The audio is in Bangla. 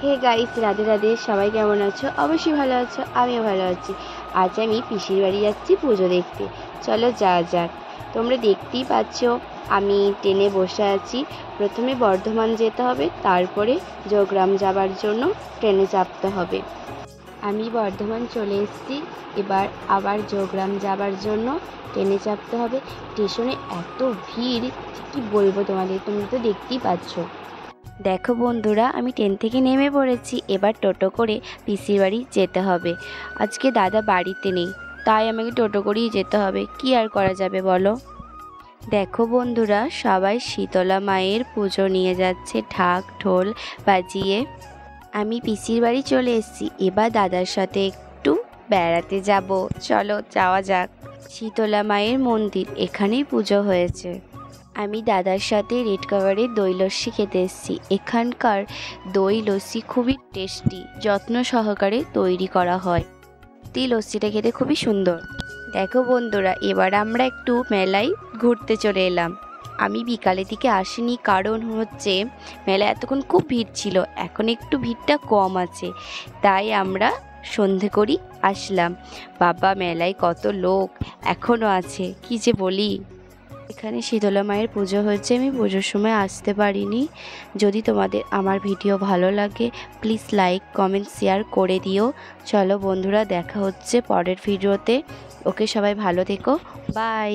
Hey guys, Radhe Radhe. সবাই কেমন আছো? অবশ্যই ভালো আছো, আমিও ভালো আছি। আজ আমি পিসির বাড়ি যাচ্ছি পুজো দেখতে। চলো যাওয়া যাক। তোমরা দেখতেই পাচ্ছ আমি ট্রেনে বসে আছি। প্রথমে বর্ধমান যেতে হবে, তারপরে জোগ্রাম যাবার জন্য ট্রেনে চাপতে হবে। আমি বর্ধমান চলে এসেছি, এবার আবার জোগ্রাম যাবার জন্য ট্রেনে চাপতে হবে। স্টেশনে এত ভিড়, কি বলবো তোমাদের, তোমরা তো দেখতেই পাচ্ছ। দেখো বন্ধুরা, আমি ট্রেন থেকে নেমে পড়েছি। এবার টোটো করে পিসির বাড়ি যেতে হবে। আজকে দাদা বাড়িতে নেই, তাই আমাকে টোটো করেই যেতে হবে। কি আর করা যাবে বলো। দেখো বন্ধুরা, সবাই শীতলা মায়ের পুজো নিয়ে যাচ্ছে ঢাক ঢোল বাজিয়ে। আমি পিসির বাড়ি চলে এসেছি, এবার দাদার সাথে একটু বেড়াতে যাব। চলো যাওয়া যাক। শীতলা মায়ের মন্দির, এখানেই পুজো হয়েছে। আমি দাদার সাথে রেড কাভারের দই লস্যি খেতে এসেছি। এখানকার দই লস্যি খুবই টেস্টি, যত্ন সহকারে তৈরি করা হয়। এই লস্যিটা খেতে খুবই সুন্দর। দেখো বন্ধুরা, এবার আমরা একটু মেলায় ঘুরতে চলে এলাম। আমি বিকালের দিকে আসিনি, কারণ হচ্ছে মেলায় এতক্ষণ খুব ভিড় ছিল, এখন একটু ভিড়টা কম আছে, তাই আমরা সন্ধে করি আসলাম। বাবা, মেলায় কত লোক এখনও আছে, কি যে বলি। এখানে শীতলা মায়ের পুজো হয়েছে, আমি পুজোর সময় আসতে পারিনি। যদি তোমাদের আমার ভিডিও ভালো লাগে, প্লিজ লাইক কমেন্ট শেয়ার করে দিও। চলো বন্ধুরা, দেখা হচ্ছে পরের ভিডিওতে। ওকে, সবাই ভালো থেকো, বাই।